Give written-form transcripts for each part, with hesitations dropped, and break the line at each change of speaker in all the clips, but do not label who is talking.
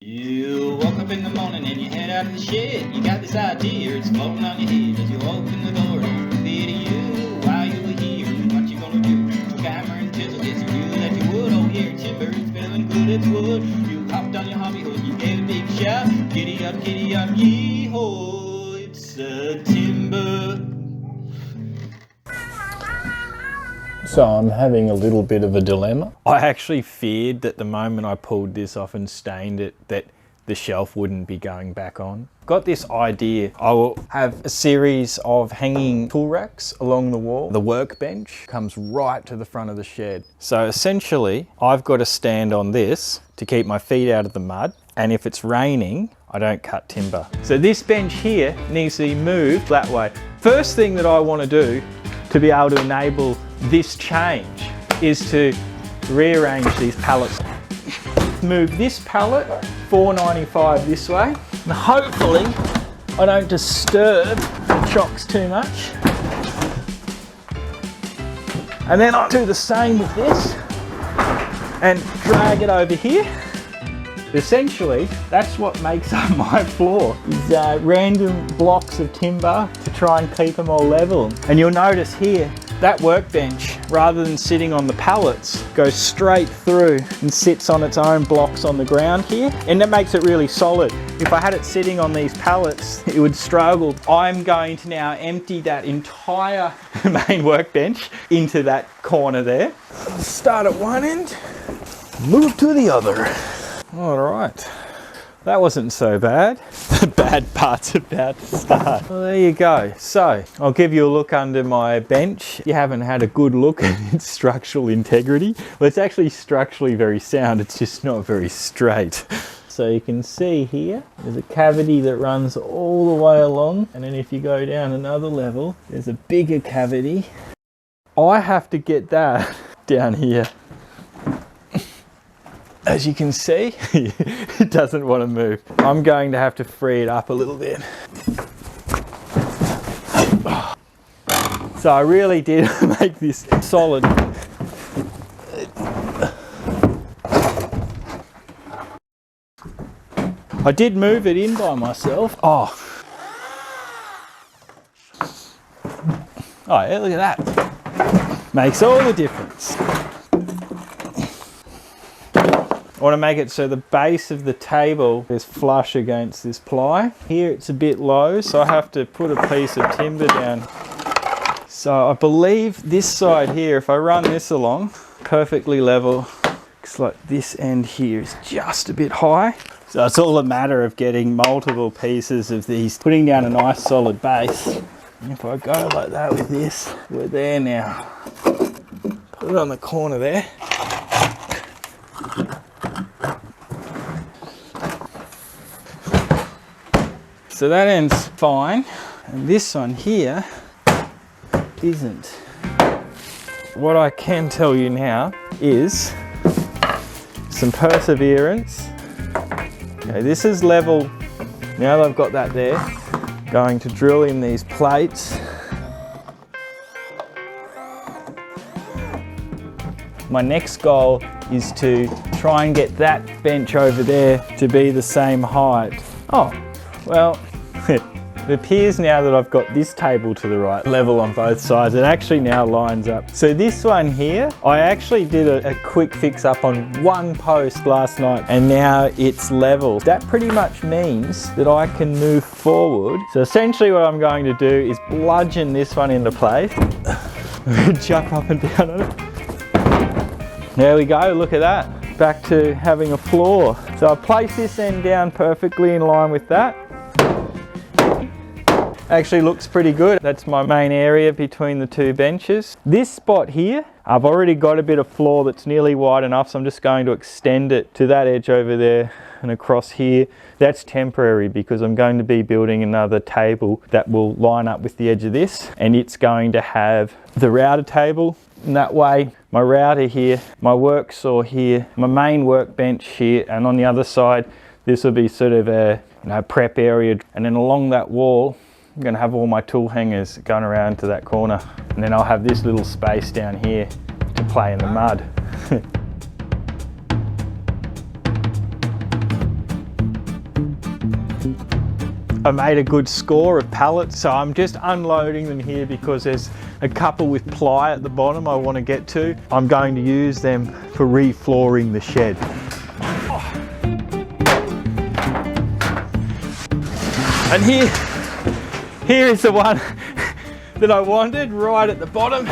You woke up in the morning and you head out of the shed. You got this idea, it's floating on your head. As you open the door, don't forget you. While you were here, what you gonna do? Hammer and chisel, yes you knew that you would. Oh yeah, timber, it's feeling good, it's wood. You hopped on your hobby hook, you gave a big shout. Giddy up, yee-ho, it's a timber.
So I'm having a little bit of a dilemma. I actually feared that the moment I pulled this off and stained it, that the shelf wouldn't be going back on. Got this idea. I will have a series of hanging tool racks along the wall. The workbench comes right to the front of the shed. So essentially, I've got to stand on this to keep my feet out of the mud. And if it's raining, I don't cut timber. So this bench here needs to be moved that way. First thing that I want to do to be able to enable this change is to rearrange these pallets. Move this pallet 495 this way, and hopefully I don't disturb the chocks too much. And then I'll do the same with this and drag it over here. Essentially, that's what makes up my floor, is random blocks of timber to try and keep them all level. And you'll notice here, that workbench, rather than sitting on the pallets, goes straight through and sits on its own blocks on the ground here. And that makes it really solid. If I had it sitting on these pallets, it would struggle. I'm going to now empty that entire main workbench into that corner there. Start at one end, move to the other. All right, that wasn't so bad. The bad part's about to start. Well, there you go. So I'll give you a look under my bench. You haven't had a good look at its structural integrity. Well, it's actually structurally very sound. It's just not very straight. So you can see here, there's a cavity that runs all the way along. And then if you go down another level, there's a bigger cavity. I have to get that down here. As you can see, it doesn't want to move. I'm going to have to free it up a little bit. So I really did make this solid. I did move it in by myself. Oh yeah, look at that. Makes all the difference. I want to make it so the base of the table is flush against this ply. Here it's a bit low, so I have to put a piece of timber down. So I believe this side here, if I run this along, perfectly level, looks like this end here is just a bit high. So it's all a matter of getting multiple pieces of these, putting down a nice solid base. And if I go like that with this, we're there now. Put it on the corner there. So that end's fine, and this one here isn't. What I can tell you now is some perseverance. Okay, this is level. Now that I've got that there, going to drill in these plates. My next goal is to try and get that bench over there to be the same height. Oh, well, it appears now that I've got this table to the right level on both sides. It actually now lines up. So this one here, I actually did a quick fix up on one post last night, and now it's level. That pretty much means that I can move forward. So essentially what I'm going to do is bludgeon this one into place. Jump up and down on it. There we go, look at that. Back to having a floor. So I place this end down perfectly in line with that. Actually looks pretty good. That's my main area between the two benches. This spot here, I've already got a bit of floor that's nearly wide enough, so I'm just going to extend it to that edge over there and across here. That's temporary because I'm going to be building another table that will line up with the edge of this, and it's going to have the router table. And that way, my router here, my work saw here, my main workbench here, and on the other side, this will be sort of a prep area. And then along that wall, I'm going to have all my tool hangers going around to that corner, and then I'll have this little space down here to play in the mud. I made a good score of pallets, so I'm just unloading them here because there's a couple with ply at the bottom I want to get to. I'm going to use them for re-flooring the shed. And here is the one that I wanted, right at the bottom.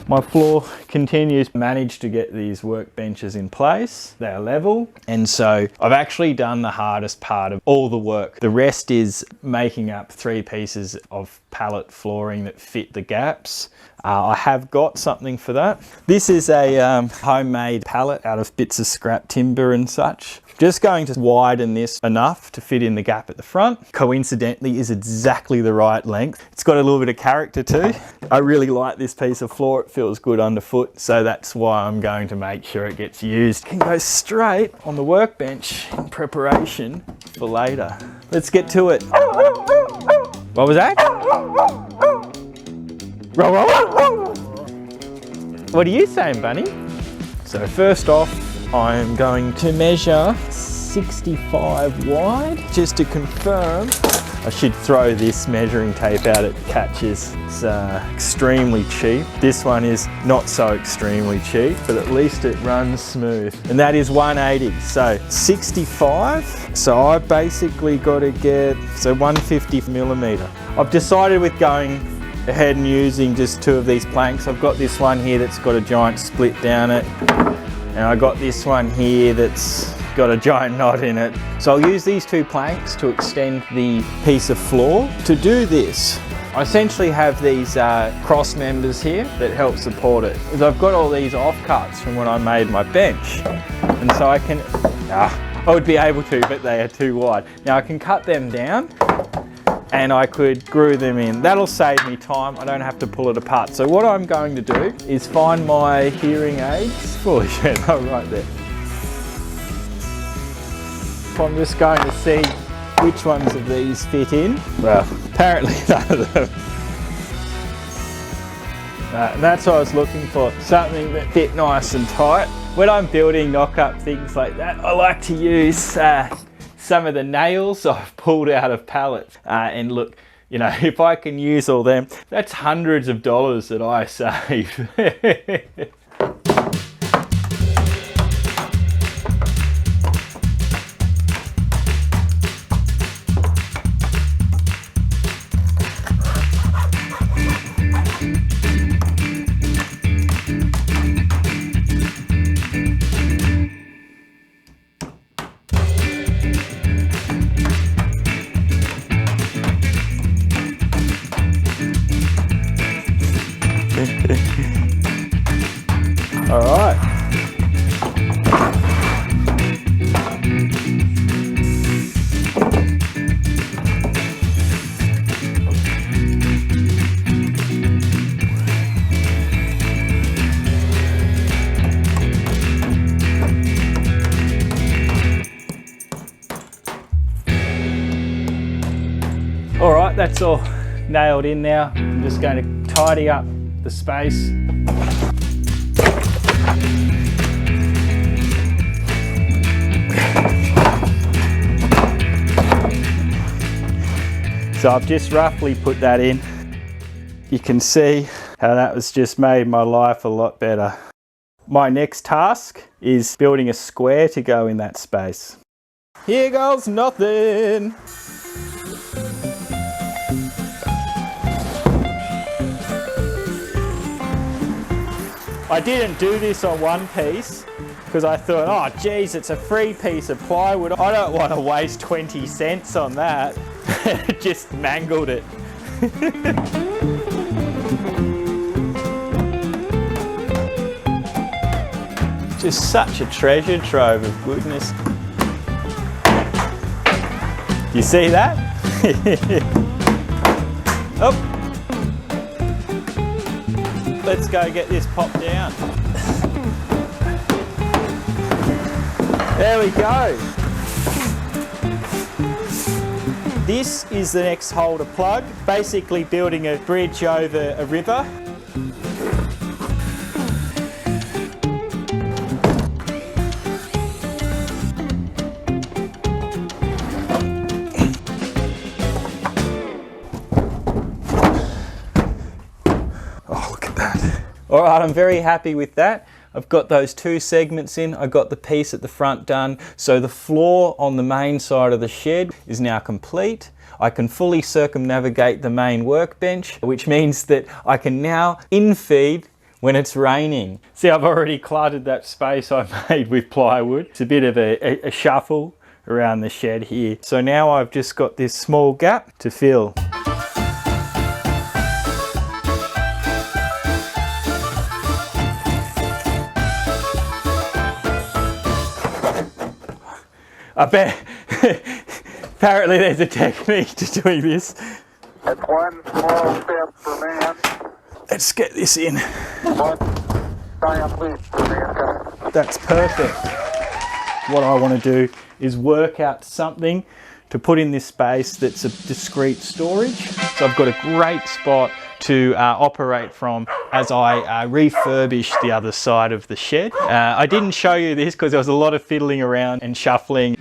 My floor continues. Managed to get these workbenches in place. They are level. And so I've actually done the hardest part of all the work. The rest is making up 3 pieces of pallet flooring that fit the gaps. I have got something for that. This is a homemade pallet out of bits of scrap timber and such. Just going to widen this enough to fit in the gap at the front. Coincidentally is exactly the right length. It's got a little bit of character too. I really like this piece of floor. It feels good underfoot. So that's why I'm going to make sure it gets used. It can go straight on the workbench in preparation for later. Let's get to it. What was that? What are you saying, Bunny? So first off, I'm going to measure 65 wide just to confirm. I should throw this measuring tape out at Catches. It's extremely cheap. This one is not so extremely cheap, but at least it runs smooth. And that is 180, so 65. So I basically got to get, so 150 millimeter. I've decided with going ahead and using just 2 of these planks. I've got this one here that's got a giant split down it. And I got this one here that's got a giant knot in it. So I'll use these 2 planks to extend the piece of floor. To do this, I essentially have these cross members here that help support it. Because I've got all these offcuts from when I made my bench. And so I can, I would be able to, but they are too wide. Now I can cut them down and I could glue them in. That'll save me time. I don't have to pull it apart. So what I'm going to do is find my hearing aids. Holy shit, they're right there. I'm just going to see which ones of these fit in. Well, apparently none of them. And that's what I was looking for, something that fit nice and tight. When I'm building knock-up things like that, I like to use some of the nails I've pulled out of pallets. And look, you know, if I can use all them, that's hundreds of dollars that I save. All right. All right, that's all nailed in now. I'm just going to tidy up the space. So I've just roughly put that in. You can see how that was just made my life a lot better. My next task is building a square to go in that space. Here goes nothing. I didn't do this on one piece because I thought, oh geez, it's a free piece of plywood. I don't want to waste 20 cents on that. Just mangled it. Just such a treasure trove of goodness. You see that? Oh. Let's go get this popped down. There we go. This is the next hole to plug. Basically building a bridge over a river. right, I'm very happy with that. I've got those 2 segments in. I got the piece at the front done. So the floor on the main side of the shed is now complete. I can fully circumnavigate the main workbench, which means that I can now infeed when it's raining. See, I've already cluttered that space I made with plywood. It's a bit of a shuffle around the shed here. So now I've just got this small gap to fill. I bet apparently there's a technique to doing this.
It's one small step for man.
Let's get this in.
One giant leap for mankind.
That's perfect. What I want to do is work out something to put in this space that's a discrete storage. So I've got a great spot to operate from as I refurbish the other side of the shed. I didn't show you this because there was a lot of fiddling around and shuffling